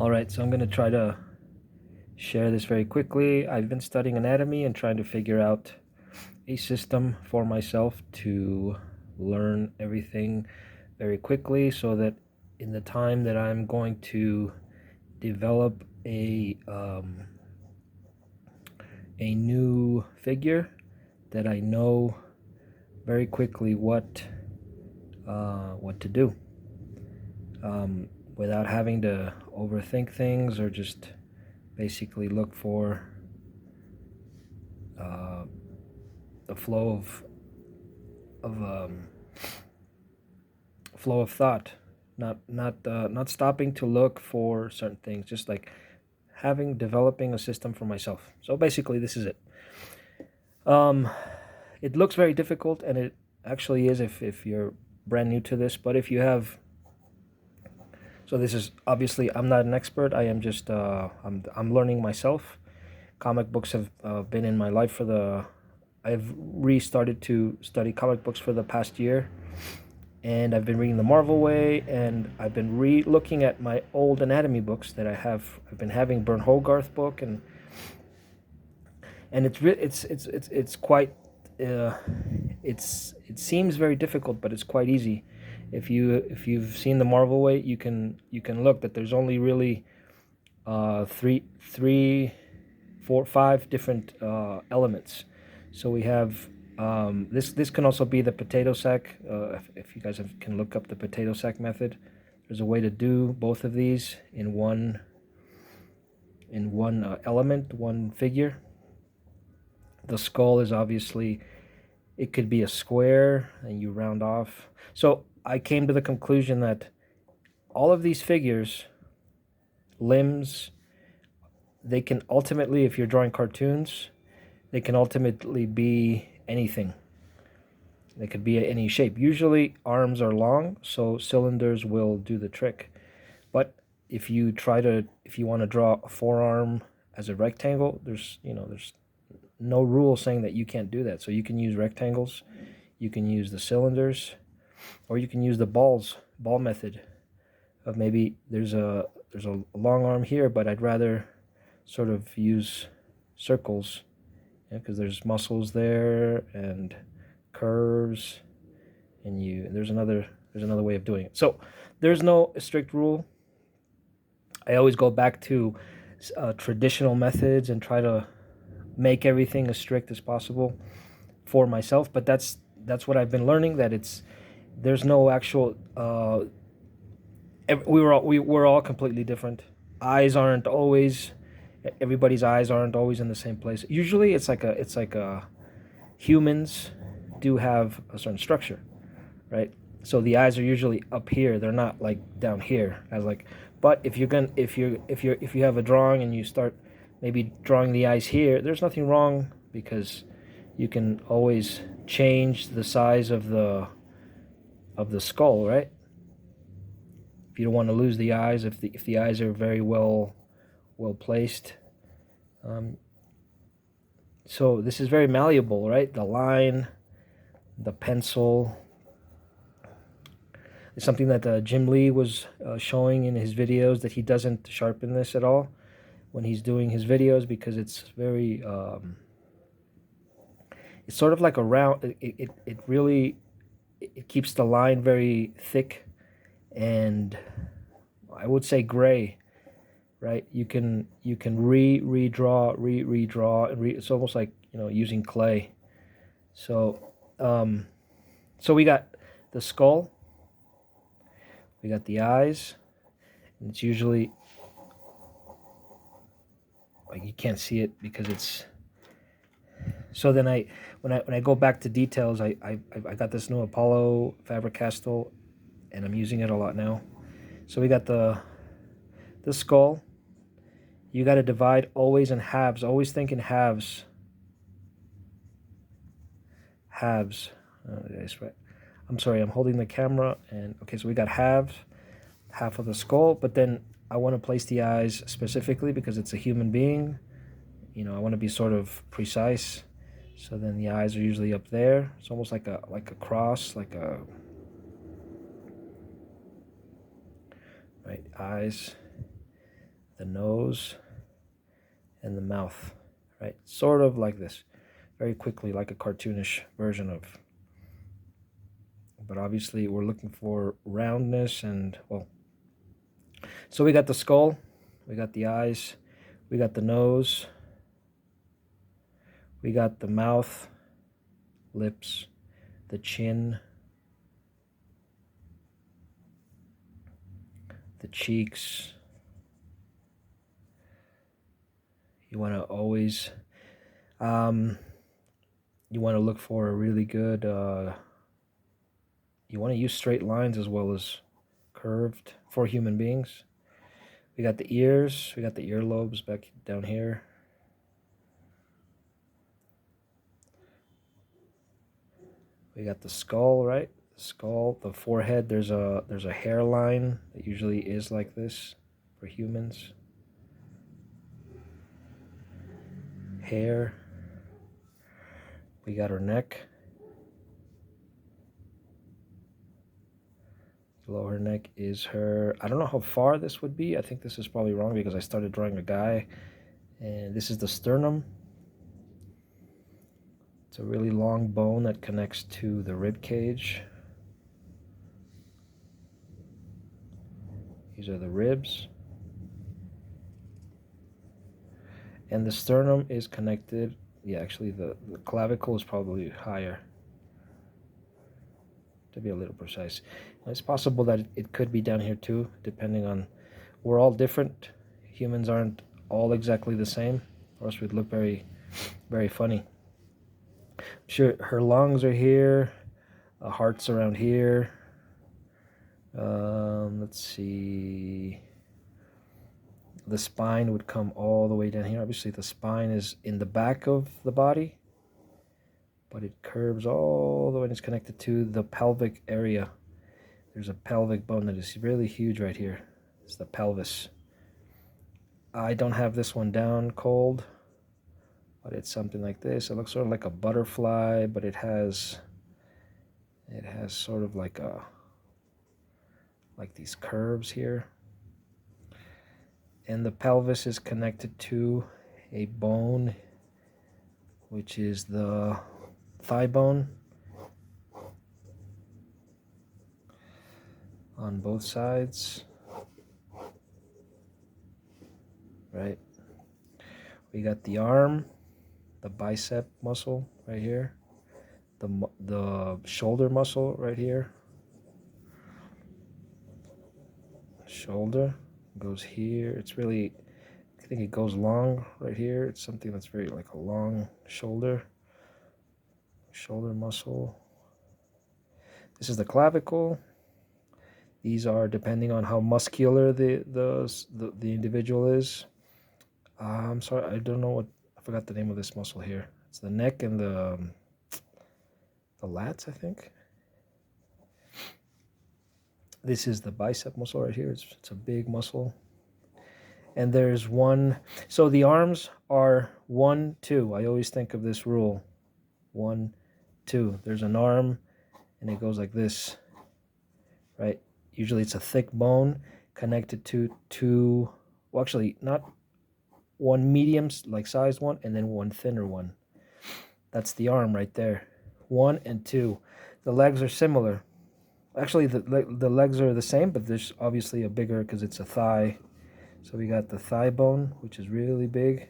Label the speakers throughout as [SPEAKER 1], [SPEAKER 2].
[SPEAKER 1] Alright, so I'm going to try to share this very quickly. I've been studying anatomy and trying to figure out a system for myself to learn everything very quickly so that in the time that I'm going to develop a new figure, that I know very quickly what to do, without having to overthink things or just basically look for the of flow of thought, not stopping to look for certain things, just like developing a system for myself. So basically, this is it. It looks very difficult, and it actually is if you're brand new to this. But if you have, so this is obviously, I'm not an expert. I am just I'm learning myself. Comic books have been in my life I've restarted to study comic books for the past year, and I've been reading the Marvel way, and I've been looking at my old anatomy books that I have. I've been having Bern Hogarth book, and it's quite it seems very difficult, but it's quite easy. If you've seen the Marvel way, you can look that there's only really three, four, five different elements. So we have this can also be the potato sack. If you guys can look up the potato sack method, there's a way to do both of these in one element, one figure. The skull is obviously, it could be a square and you round off. So I came to the conclusion that all of these figures, limbs, they can ultimately, if you're drawing cartoons, they can ultimately be anything. They could be any shape. Usually arms are long, so cylinders will do the trick. But if you want to draw a forearm as a rectangle, there's no rule saying that you can't do that. So you can use rectangles, you can use the cylinders, or you can use the ball method of maybe there's a long arm here, but I'd rather sort of use circles, because there's muscles there and curves, and there's another way of doing it. So there's no strict rule. I always go back to traditional methods and try to make everything as strict as possible for myself. But that's what I've been learning, that there's no actual we're all completely different. Everybody's eyes aren't always in the same place. Usually it's like humans do have a certain structure, right? So the eyes are usually up here. They're not like down here but if you have a drawing and you start maybe drawing the eyes here, there's nothing wrong, because you can always change the size of the skull, right? If you don't want to lose the eyes, if the eyes are very well placed. So this is very malleable, right? The line, the pencil. It's something that Jim Lee was showing in his videos, that he doesn't sharpen this at all when he's doing his videos, because it's very it's sort of like a round. It really keeps the line very thick, and I would say gray, right? You can redraw, and it's almost like using clay. So so we got the skull, we got the eyes, and it's usually like you can't see it because it's. So then when I go back to details, I got this new Apollo Faber-Castell, and I'm using it a lot now. So we got the skull. You got to divide always in halves. Always think in halves. Halves. I'm sorry, I'm holding the camera, and okay, so we got half of the skull, but then I want to place the eyes specifically because it's a human being. I want to be sort of precise. So then the eyes are usually up there. It's almost like a cross, right, eyes. the nose, and the mouth, right? Sort of like this, very quickly, like a cartoonish version of. But obviously we're looking for roundness and, well, so we got the skull, we got the eyes, we got the nose, we got the mouth, lips, the chin, the cheeks. You want to always, you want to look for a really good, you want to use straight lines as well as curved for human beings. We got the ears, we got the earlobes back down here. We got the skull, right? The skull, the forehead, there's a hairline that usually is like this for humans. Hair. We got her neck. Below her neck is her, I don't know how far this would be. I think this is probably wrong because I started drawing a guy. And this is the sternum. It's a really long bone that connects to the rib cage. These are the ribs. And the sternum is connected, yeah, actually the clavicle is probably higher, to be a little precise. It's possible that it could be down here too, depending on, we're all different. Humans aren't all exactly the same, or else we'd look very, very funny. Sure, her lungs are here, heart's around here. Let's see. The spine would come all the way down here. Obviously, the spine is in the back of the body, but it curves all the way and it's connected to the pelvic area. There's a pelvic bone that is really huge right here. It's the pelvis. I don't have this one down cold, but it's something like this. It looks sort of like a butterfly, but it has sort of like these curves here. And the pelvis is connected to a bone, which is the thigh bone on both sides, right? We got the arm, the bicep muscle right here, the shoulder muscle right here. Shoulder goes here. It's really, I think it goes long right here. It's something that's very like a long shoulder muscle. This is the clavicle. These are depending on how muscular the individual is. I'm sorry, I don't know what, I forgot the name of this muscle here. It's the neck and the lats, I think. This is the bicep muscle right here. It's a big muscle. And there's one, so the arms are 1, 2. I always think of this rule, 1, 2. There's an arm and it goes like this, right? Usually it's a thick bone connected to two, well, actually not one medium like sized one and then one thinner one. That's the arm right there, 1 and 2. The legs are similar. Actually, the legs are the same, but there's obviously a bigger because it's a thigh. So we got the thigh bone, which is really big,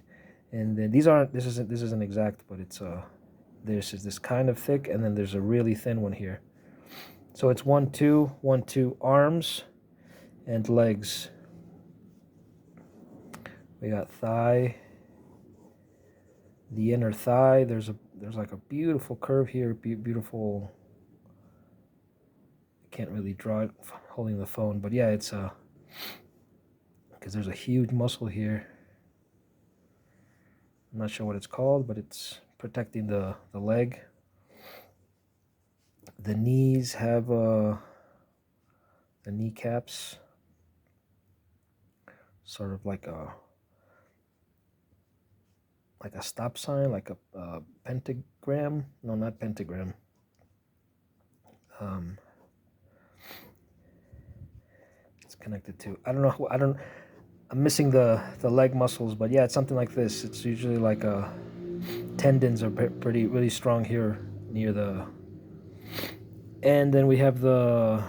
[SPEAKER 1] and then these aren't. This isn't exact, but it's this is this kind of thick, and then there's a really thin one here. So it's 1, 2, 1, 2 arms and legs. We got thigh, the inner thigh. There's like a beautiful curve here, beautiful. I can't really draw it holding the phone, but yeah, it's because there's a huge muscle here. I'm not sure what it's called, but it's protecting the leg. The knees have the kneecaps, sort of like a stop sign, like a pentagram. No, not pentagram. It's connected to, I don't know. I'm missing the leg muscles, but yeah, it's something like this. It's usually like tendons are pretty really strong here near the, and then we have the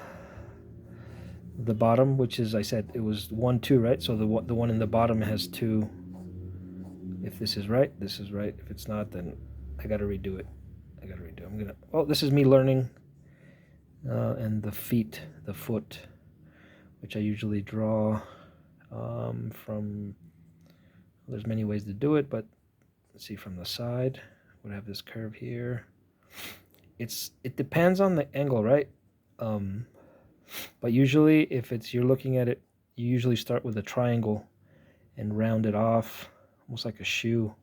[SPEAKER 1] bottom, which is, I said it was 1 2, right? So the one in the bottom has 2. If this is right, this is right. If it's not, then I gotta redo it. I'm gonna, oh, this is me learning. And the foot, which I usually draw from, there's many ways to do it, but let's see, from the side, we have this curve here. It depends on the angle, right? But usually if you're looking at it, you usually start with a triangle and round it off, almost like a shoe.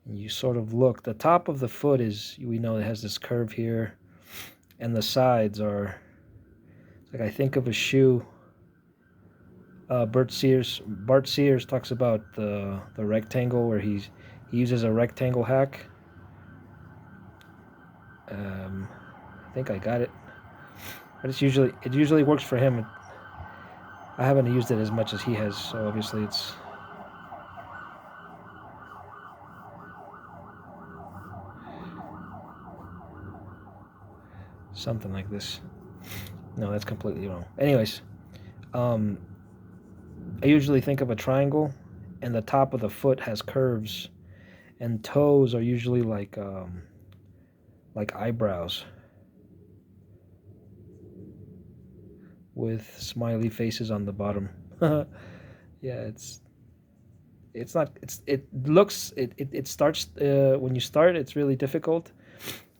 [SPEAKER 1] And you sort of look, the top of the foot is, we know it has this curve here, and the sides are, like, I think of a shoe. Bart Sears talks about the rectangle, where he uses a rectangle hack. I think I got it, but it usually works for him. I haven't used it as much as he has, so obviously it's something like this. No, that's completely wrong. Anyways, I usually think of a triangle, and the top of the foot has curves, and toes are usually like eyebrows with smiley faces on the bottom. Yeah, it's not, it starts, when you start, it's really difficult,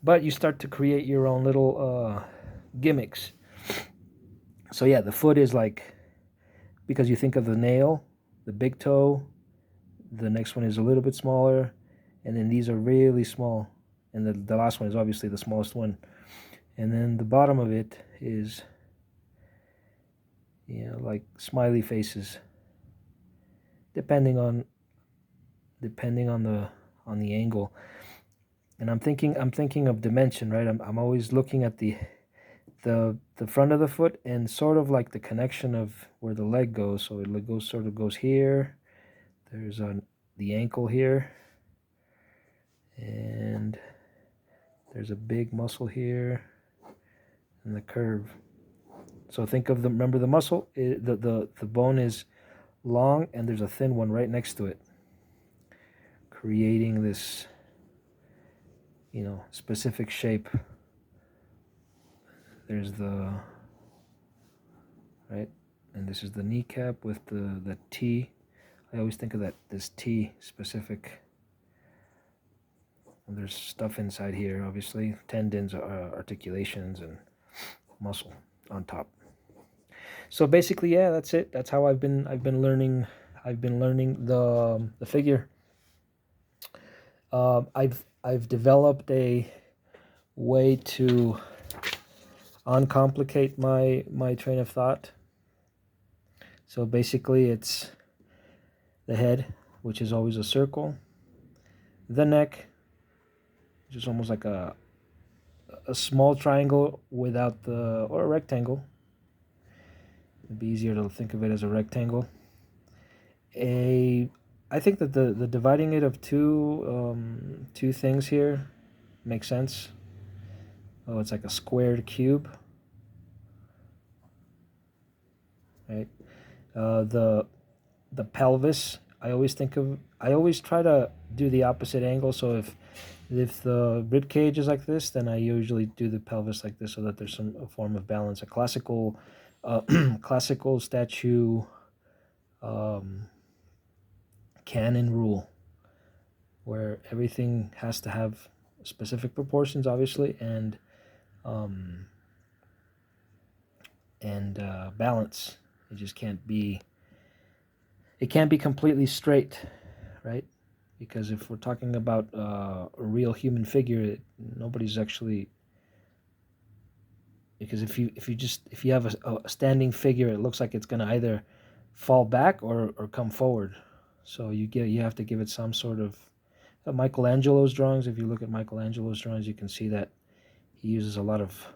[SPEAKER 1] but you start to create your own little gimmicks. So yeah, the foot is like, because you think of the nail, the big toe, the next one is a little bit smaller, and then these are really small, and the last one is obviously the smallest one, and then the bottom of it is, like smiley faces, depending on the angle. And I'm thinking of dimension, right? I'm always looking at the front of the foot, and sort of like the connection of where the leg goes. So it goes here. There's the ankle here, and there's a big muscle here, and the curve. So think of remember the muscle, the bone is long, and there's a thin one right next to it, creating this, specific shape. There's right, and this is the kneecap with the T. I always think of this T specific. And there's stuff inside here, obviously, tendons, articulations, and muscle on top. So basically, yeah, that's it. That's how I've been learning. I've been learning the figure. I've developed a way to uncomplicate my train of thought. So basically, it's the head, which is always a circle, the neck, which is almost like a small triangle without or a rectangle. It'd be easier to think of it as a rectangle. I think that the dividing it of two things here makes sense. Oh, it's like a squared cube, right? The pelvis, I always try to do the opposite angle. So if the rib cage is like this, then I usually do the pelvis like this, so that there's a form of balance. A classical classical statue canon rule, where everything has to have specific proportions, obviously, and balance. It just can't be completely straight, right? Because if we're talking about a real human figure, nobody's actually, because if you have a standing figure, it looks like it's going to either fall back or come forward. So you have to give it some sort of Michelangelo's drawings. If you look at Michelangelo's drawings, you can see that he uses a lot of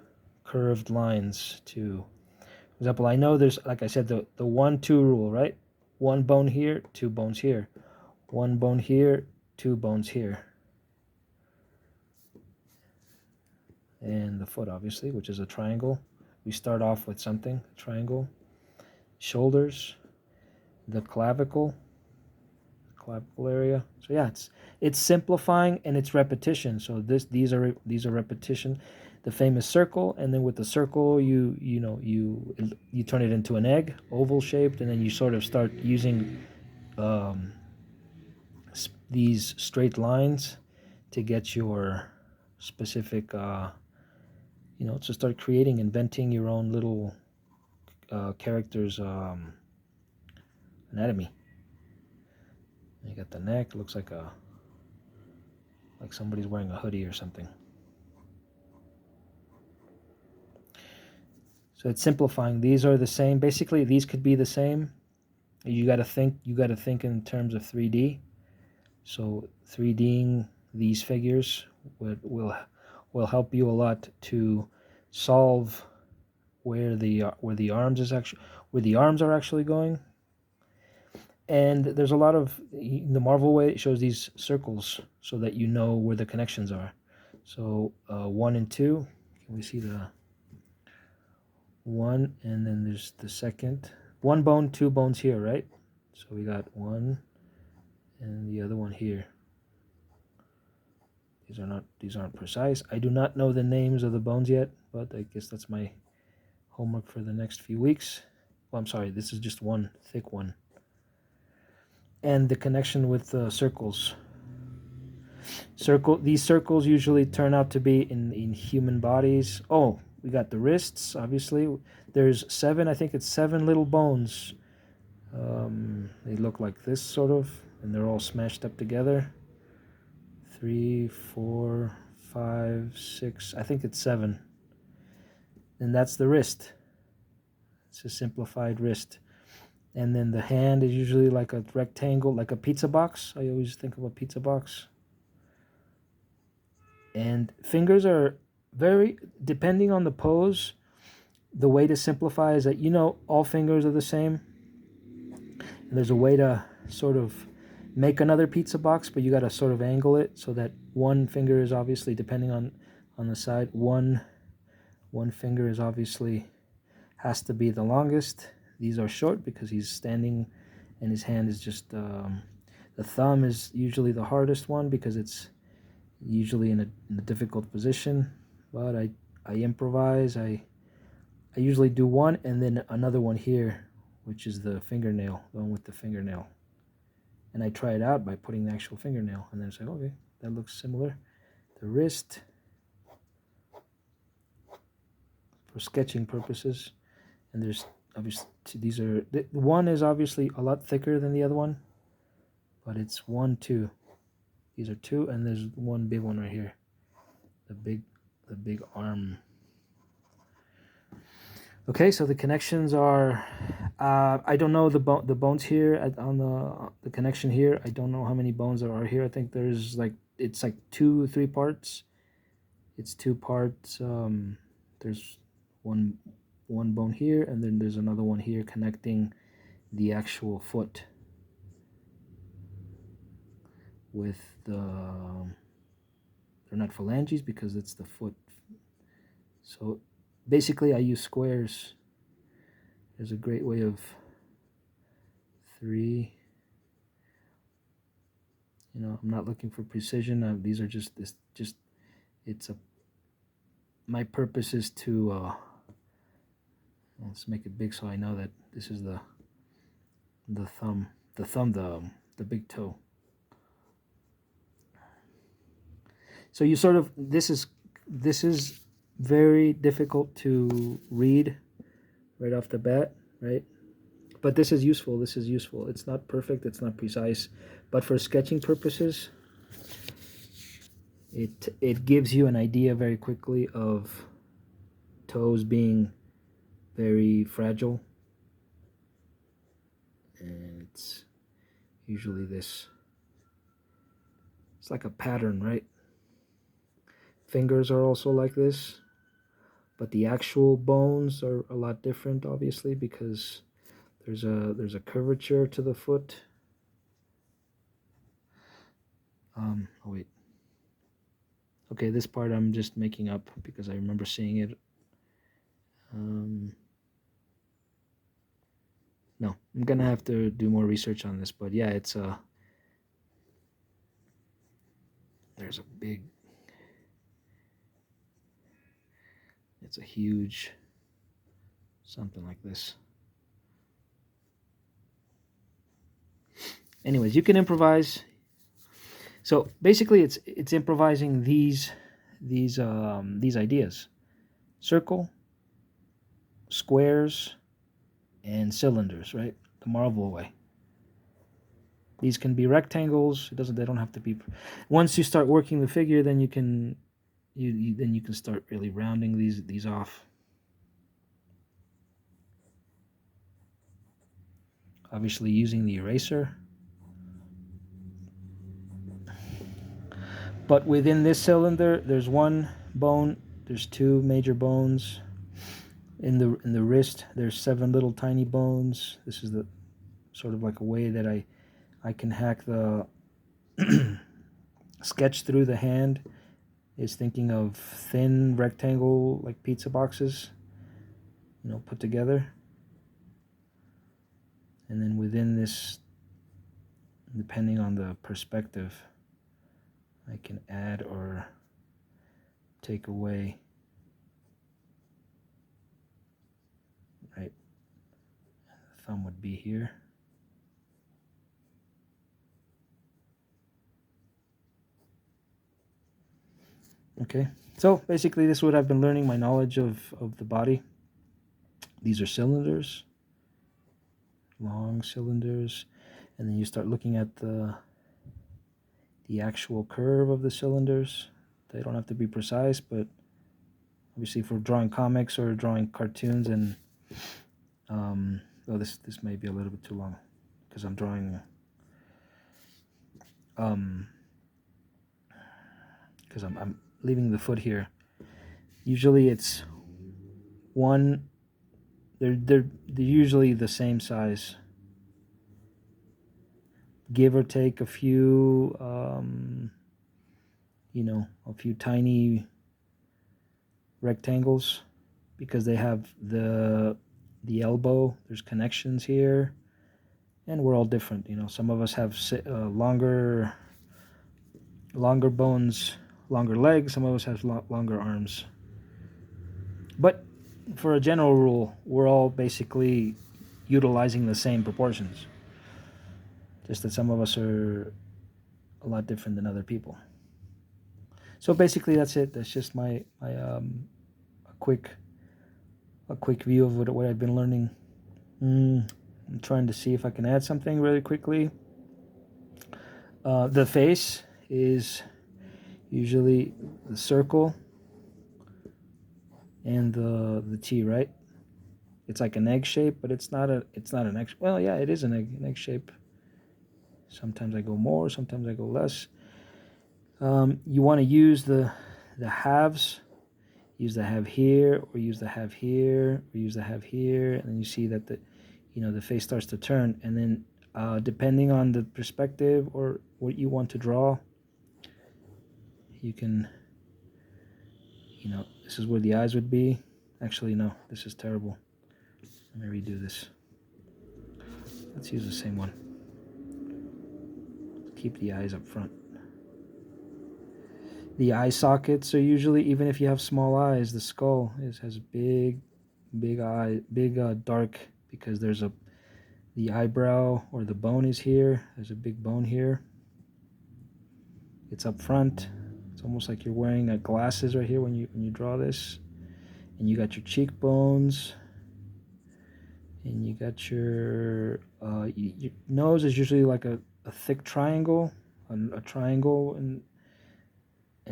[SPEAKER 1] curved lines to, for example, I know there's, like I said, the 1 2 rule, right? one bone here, two bones here, one bone here, two bones here. And the foot, obviously, which is a triangle. We start off with something, triangle. Shoulders, the clavicle area. So yeah, it's simplifying and it's repetition. So these are repetition. The famous circle, and then with the circle, you turn it into an egg, oval shaped, and then you sort of start using these straight lines to get your specific, to start creating, inventing your own little character's anatomy. You got the neck, looks like somebody's wearing a hoodie or something. So it's simplifying. These are the same. Basically, these could be the same. You got to think in terms of 3D. So 3Ding these figures will help you a lot to solve where the arms are actually going. And there's a lot of, the Marvel way, it shows these circles so that you know where the connections are. So 1 and 2, can we see the 1, and then there's the second. 1 bone, 2 bones here, right? So we got 1 and the other one here. These aren't precise. I do not know the names of the bones yet, but I guess that's my homework for the next few weeks. Well, I'm sorry, this is just one thick one. And the connection with the circles. These circles usually turn out to be in human bodies. Oh, we got the wrists, obviously. There's 7, I think it's 7 little bones. They look like this, sort of, and they're all smashed up together. 3, 4, 5, 6, I think it's 7. And that's the wrist. It's a simplified wrist. And then the hand is usually like a rectangle, like a pizza box. I always think of a pizza box. And fingers are very, depending on the pose, the way to simplify is that, all fingers are the same. And there's a way to sort of make another pizza box, but you got to sort of angle it so that one finger is obviously, depending on the side, one finger is obviously has to be the longest. These are short because he's standing and his hand is just, the thumb is usually the hardest one because it's usually in a difficult position. But I improvise. I usually do one and then another one here, which is the fingernail, the one with the fingernail. And I try it out by putting the actual fingernail, and then it's like, okay, that looks similar. The wrist, for sketching purposes, and there's obviously one is obviously a lot thicker than the other one, but it's 1, 2. These are 2, and there's one big one right here, the big arm. Okay, so the connections are, I don't know the bones here on the connection here. I don't know how many bones there are here. I think there's it's like 2, 3 parts. It's 2 parts. There's one bone here, and then there's another one here connecting the actual foot with they're not phalanges because it's the foot. So basically I use squares. There's a great way of 3. I'm not looking for precision. These are my purpose is to let's make it big so I know that this is the thumb, the big toe. So you sort of, this is very difficult to read right off the bat, right? But this is useful. It's not perfect, it's not precise, but for sketching purposes, it gives you an idea very quickly of toes being very fragile. And it's usually this, it's like a pattern, right? Fingers are also like this, but the actual bones are a lot different, obviously, because There's a curvature to the foot. Oh wait. Okay, this part I'm just making up because I remember seeing it. No, I'm gonna have to do more research on this, but yeah, it's there's a big, it's a huge something like this. Anyways, you can improvise. So basically, it's improvising these ideas: circle, squares, and cylinders. Right, the Marvel way. These can be rectangles. They don't have to be. Once you start working the figure, then you can then you can start really rounding these off. Obviously, using the eraser. But within this cylinder, there's one bone. There's two major bones. In the wrist, there's 7 little tiny bones. This is the sort of like a way that I can hack the sketch through the hand. Is thinking of thin rectangle like pizza boxes, put together. And then within this, depending on the perspective, I can add or take away. Right, the thumb would be here. Okay, so basically this is what I've been learning, my knowledge of the body. These are cylinders, long cylinders, and then you start looking at the actual curve of the cylinders. They don't have to be precise, but obviously for drawing comics or drawing cartoons, and oh, this may be a little bit too long because I'm drawing because I'm leaving the foot here. Usually it's one, they're usually the same size, give or take a few a few tiny rectangles, because they have the elbow, there's connections here, and we're all different. Some of us have longer bones, longer legs. Some of us have longer arms. But for a general rule, we're all basically utilizing the same proportions. Just that some of us are a lot different than other people. So basically, that's it. That's just my a quick view of what I've been learning. I'm trying to see if I can add something really quickly. The face is usually the circle and the T, right? It's like an egg shape, but it's not an egg. Well, yeah, it is an egg shape. Sometimes I go more, sometimes I go less. You want to use the halves. Use the half here, or use the half here, or use the half here, and then you see that the face starts to turn, and then depending on the perspective or what you want to draw, you can, this is where the eyes would be. Actually, no, this is terrible. Let me redo this. Let's use the same one. Keep the eyes up front. The eye sockets are usually, even if you have small eyes, the skull has big eye, dark, because there's the eyebrow or the bone is here. There's a big bone here. It's up front. It's almost like you're wearing glasses right here when you draw this. And you got your cheekbones. And you got your nose is usually like a thick triangle, a triangle, and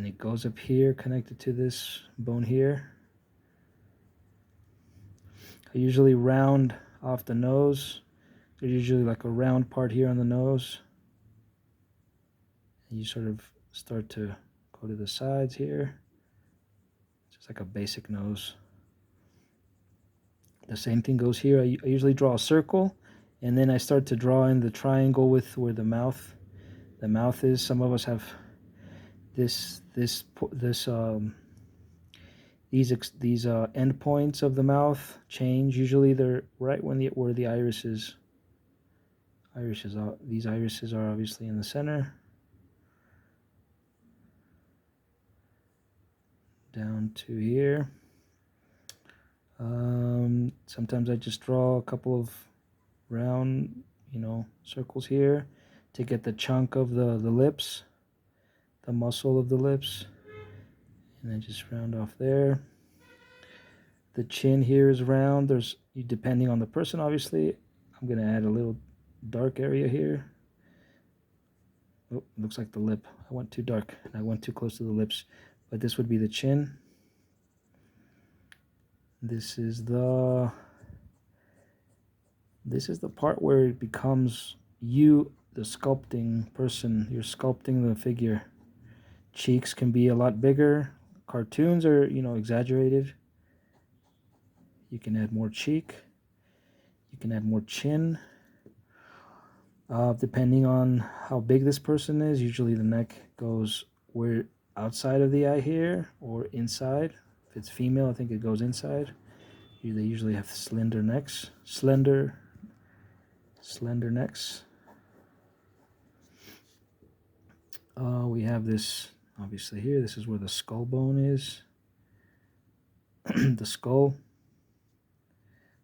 [SPEAKER 1] it goes up here, connected to this bone here. I usually round off the nose. There's usually like a round part here on the nose. And you sort of start to go to the sides here. Just like a basic nose. The same thing goes here. I usually draw a circle, And then I start to draw in the triangle with where the mouth is. Some of us have these end points of the mouth change. Usually they're right where the iris is. These irises are obviously in the center. Down to here. Sometimes I just draw a couple of round, circles here to get the chunk of the lips, the muscle of the lips, and then just round off there. The chin here is round. Depending on the person, obviously, I'm going to add a little dark area here. Oh, looks like the lip. I went too dark and I went too close to the lips, but this would be the chin. This is the part where it becomes you, the sculpting person. You're sculpting the figure. Cheeks can be a lot bigger. Cartoons are, exaggerated. You can add more cheek. You can add more chin. Depending on how big this person is, usually the neck goes outside of the eye here or inside. If it's female, I think it goes inside. They usually have slender necks. Slender necks. We have this obviously here. This is where the skull bone is. The skull.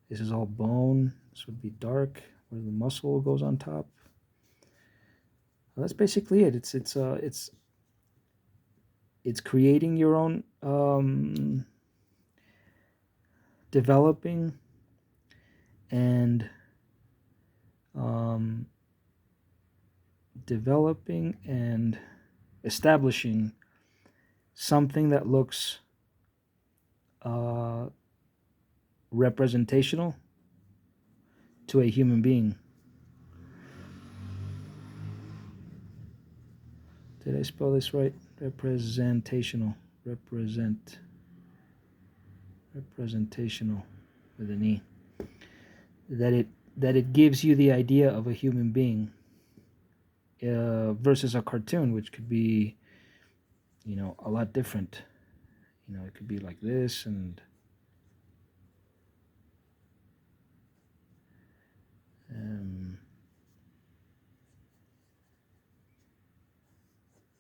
[SPEAKER 1] This is all bone. This would be dark where the muscle goes on top. Well, that's basically it. It's creating your own, developing and establishing something that looks representational to a human being. Did I spell this right? Representational. Representational with an E. That it gives you the idea of a human being versus a cartoon, which could be, a lot different. It could be like this and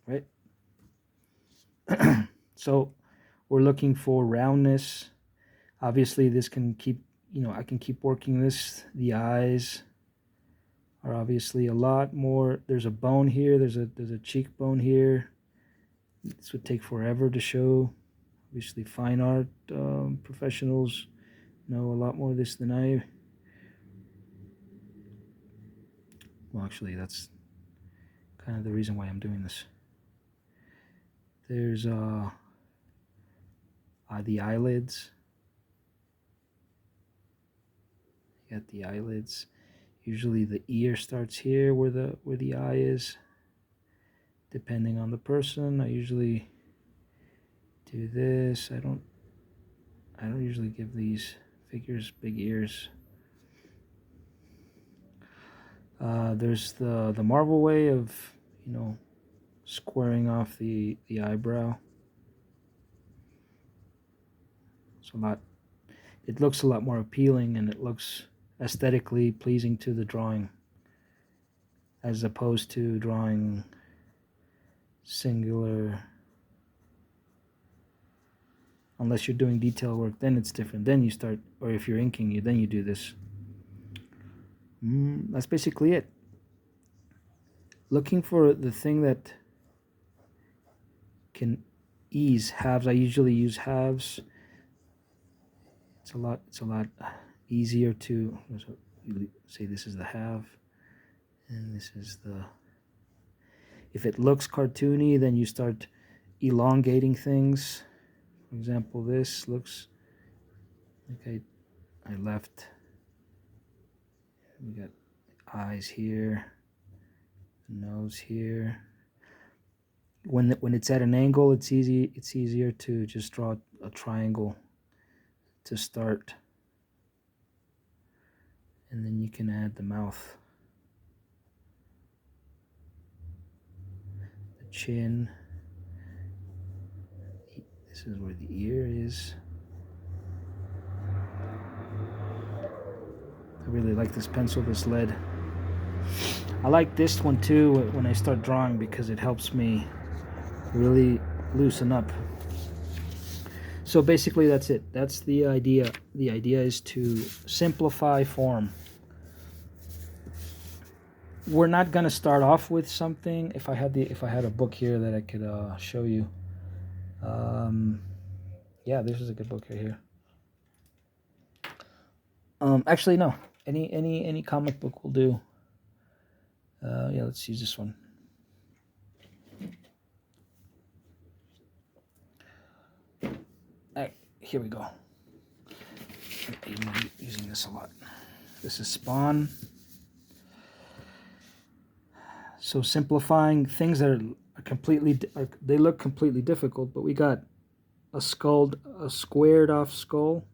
[SPEAKER 1] right. So we're looking for roundness. Obviously this can keep, I can keep working this. The eyes are obviously a lot more. There's a bone here. There's a cheekbone here. This would take forever to show. Obviously fine art professionals know a lot more of this than I. Well, actually, that's kind of the reason why I'm doing this. There's the eyelids. You got the eyelids. Usually the ear starts here where the eye is. Depending on the person, I usually do this. I don't usually give these figures big ears. There's the Marvel way of, squaring off the eyebrow. It looks a lot more appealing and it looks aesthetically pleasing to the drawing, as opposed to drawing singular. Unless you're doing detail work, then it's different. Then you start, or if you're inking, then you do this. That's basically it. Looking for the thing that can ease halves. I usually use halves. It's a lot easier to say this is the half, and this is the. If it looks cartoony, then you start elongating things. For example, this looks like I left. We got eyes here, nose here. When it's at an angle, it's easier to just draw a triangle to start, And then you can add the mouth, the chin. This is where the ear is. I really like this pencil, this lead. I like this one too when I start drawing because it helps me really loosen up. So basically that's it. That's the idea. The idea is to simplify form. We're not going to start off with something. If I had a book here that I could show you. Yeah, this is a good book right here. Actually no. Any comic book will do. Yeah, let's use this one. Alright, here we go. I'm using this a lot. This is Spawn. So simplifying things that are completely, they look completely difficult, but we got a squared off skull.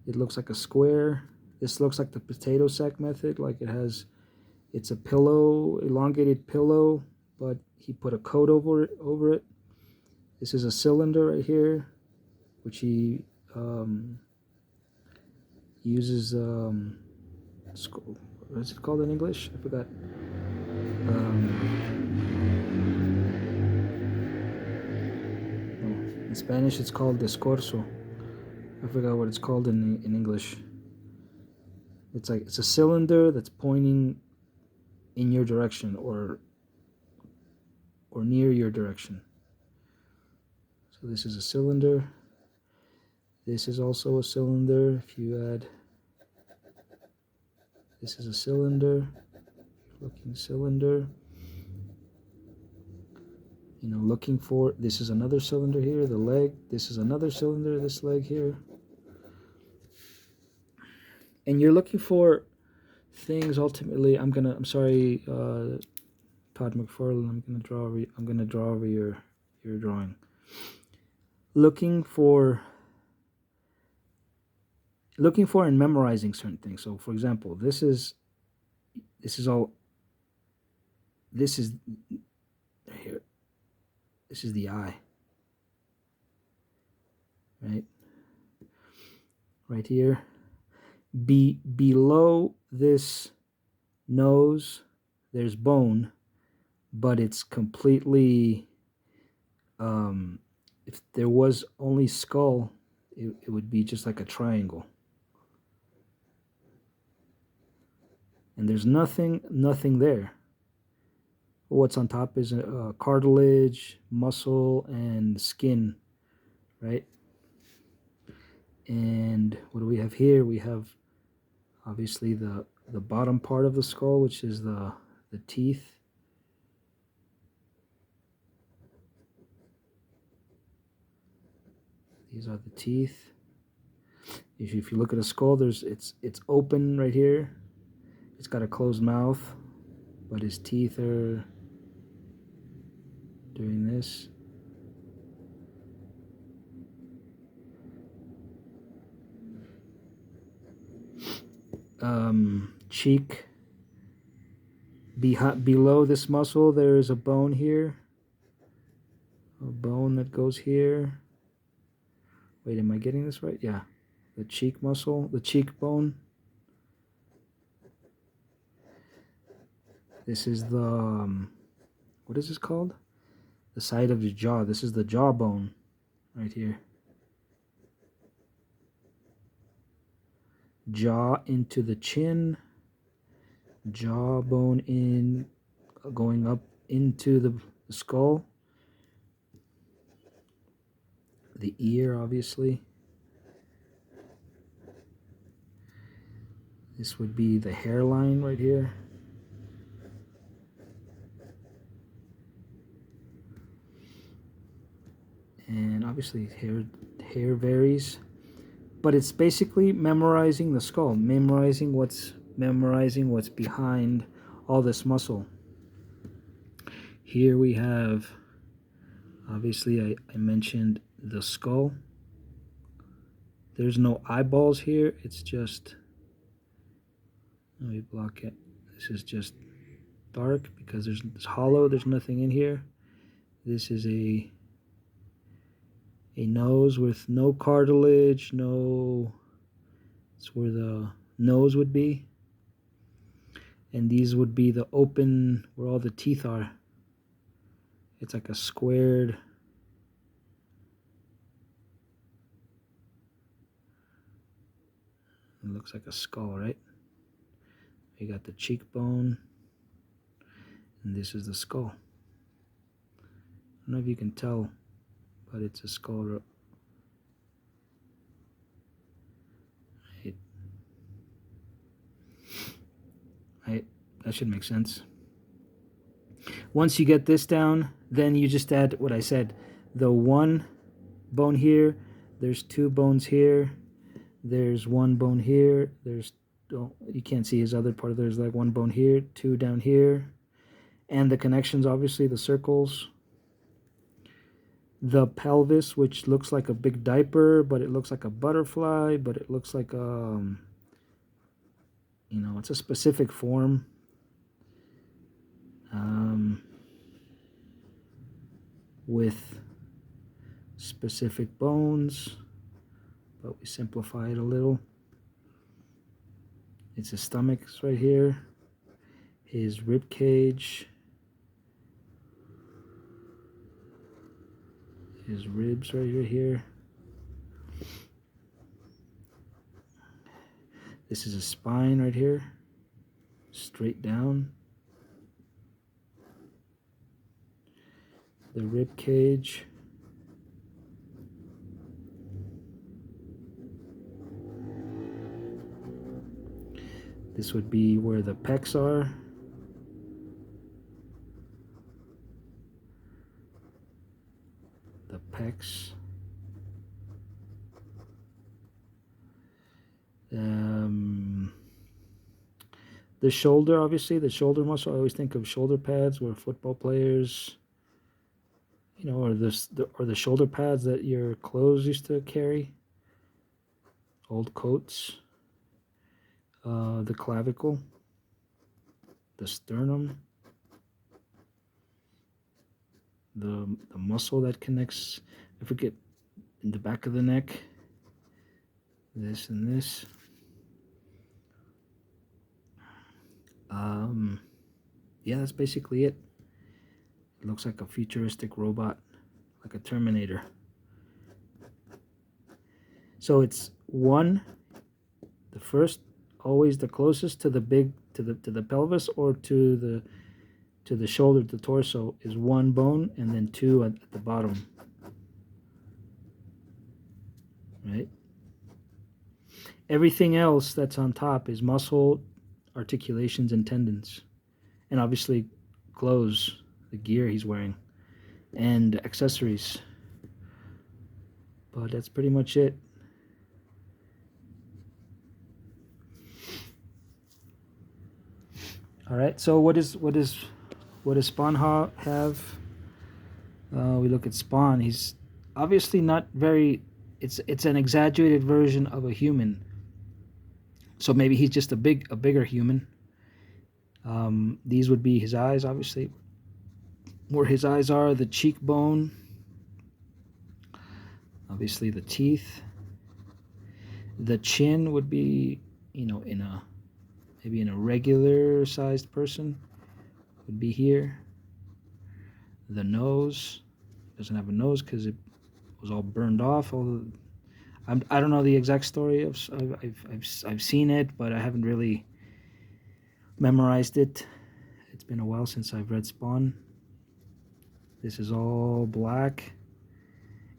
[SPEAKER 1] It looks like a square. This looks like the potato sack method, like it's a pillow, elongated pillow, but he put a coat over it. This is a cylinder right here, which he uses, what is it called in English? I forgot. In Spanish it's called discorso. I forgot what it's called in English. It's a cylinder that's pointing in your direction or near your direction. So this is a cylinder. This is also a cylinder. If you add, this is a cylinder, looking cylinder. You know, looking for, this is another cylinder here, the leg. This is another cylinder, this leg here. And you're looking for things ultimately. I'm sorry, Todd McFarlane, I'm gonna draw over your drawing. Looking for and memorizing certain things. So for example, this is here. This is the eye. Right here. Below this nose, there's bone, but it's completely, if there was only skull, it would be just like a triangle. And there's nothing there. What's on top is cartilage, muscle, and skin, right? And what do we have here? We have obviously the bottom part of the skull, which is the teeth. These are the teeth. If you look at a skull, it's open right here. It's got a closed mouth, but his teeth are doing this. Cheek. Below this muscle, there is a bone here. A bone that goes here. Wait, am I getting this right? Yeah. The cheek muscle, the cheekbone. This is the, what is this called? The side of the jaw. This is the jawbone right here. Jaw into the chin. Jawbone in, going up into the skull. The ear, obviously. This would be the hairline right here. And obviously hair varies, but it's basically memorizing the skull, memorizing what's behind all this muscle. Here we have, obviously I mentioned the skull. There's no eyeballs here, it's just Let me block it. This is just dark because it's hollow. There's nothing in here. This is a nose with no cartilage, no. It's where the nose would be. And these would be the open, where all the teeth are. It's like a squared. It looks like a skull, right? You got the cheekbone. And this is the skull. I don't know if you can tell, but it's a skull. Right? That should make sense. Once you get this down, then you just add what I said. The one bone here, there's two bones here, there's one bone here, there's, oh, you can't see his other part, there's like one bone here, two down here, and the connections, obviously, the circles. The pelvis, which looks like a big diaper, but it looks like a butterfly, but it looks like you know, it's a specific form. With specific bones, but we simplify it a little. It's his stomach right here, his rib cage, his ribs right here. This is a spine right here, straight down. The rib cage. This would be where the pecs are. The pecs. The shoulder, obviously, the shoulder muscle. I always think of shoulder pads where football players, you know, or the shoulder pads that your clothes used to carry. Old coats. The clavicle. The sternum. The muscle that connects, I forget, in the back of the neck. This and this. Yeah, that's basically it. It looks like a futuristic robot, like a Terminator. So it's one, the first, always the closest to the big, to the pelvis or to the shoulder, the torso, is one bone, and then two at the bottom. Right? Everything else that's on top is muscle, articulations, and tendons. And obviously clothes, the gear he's wearing, and accessories. But that's pretty much it. All right, so what does Spawn have? We look at Spawn. He's obviously not very. It's an exaggerated version of a human. So maybe he's just a bigger human. These would be his eyes, obviously. Where his eyes are, the cheekbone. Obviously, the teeth. The chin would be, you know, maybe in a regular sized person, would be here. The nose doesn't have a nose because it was all burned off. I don't know the exact story of. I've seen it, but I haven't really memorized it. It's been a while since I've read Spawn. This is all black,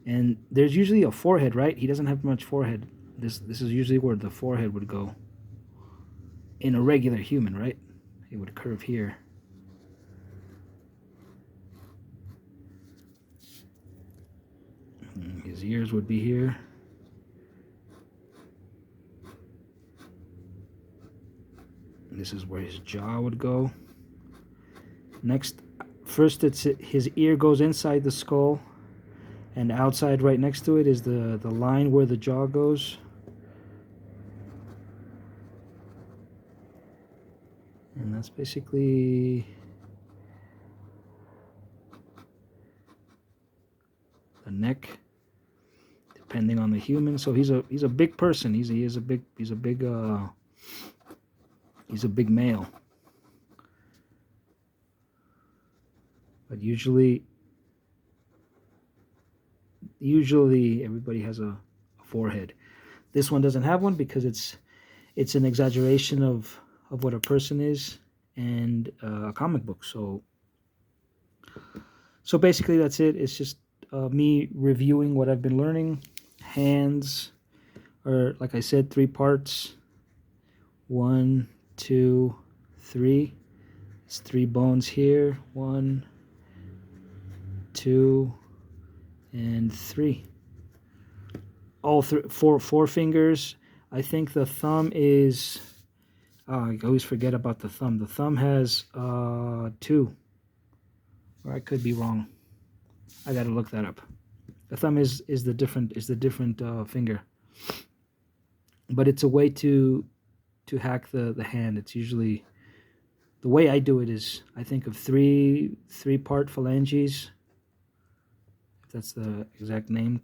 [SPEAKER 1] and there's usually a forehead, right? He doesn't have much forehead. This is usually where the forehead would go. In a regular human, right? It would curve here. His ears would be here. This is where his jaw would go. Next, first his ear goes inside the skull, and outside right next to it is the line where the jaw goes. And that's basically the neck, depending on the human. So he's a big person. He's a big male. But usually everybody has a forehead. This one doesn't have one because it's an exaggeration of what a person is and a comic book. So basically that's it. It's just me reviewing what I've been learning. Hands are, like I said, 3 parts. 1, 2, 3. It's 3 bones here. 1, 2, and 3. All 4 fingers. I think the thumb is. Oh, I always forget about the thumb. The thumb has 2. Or I could be wrong. I gotta look that up. The thumb is the different finger. But it's a way to hack the hand. It's usually, the way I do it is I think of 3-part phalanges, if that's the exact name,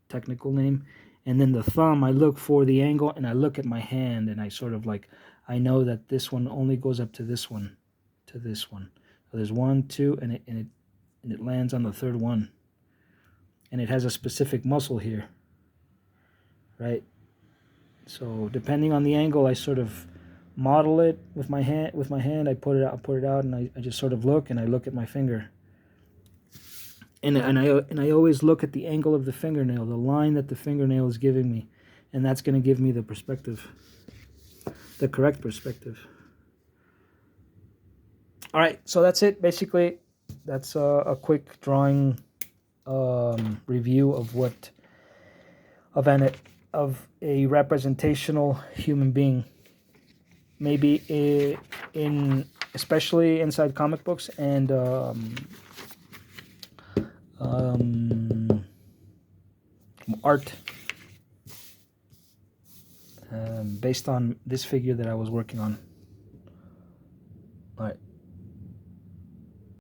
[SPEAKER 1] technical name. And then the thumb, I look for the angle and I look at my hand and I sort of like, I know that this one only goes up to this one, to this one. So there's 1, 2, and it lands on the 3rd one. And it has a specific muscle here, right? So depending on the angle, I sort of model it with my hand. I put it out, and I just sort of look, and I look at my finger. And I always look at the angle of the fingernail, the line that the fingernail is giving me, and that's going to give me the perspective, the correct perspective. All right, so that's it. Basically, that's a quick drawing review of a representational human being. Maybe especially inside comic books and art, based on this figure that I was working on. All right.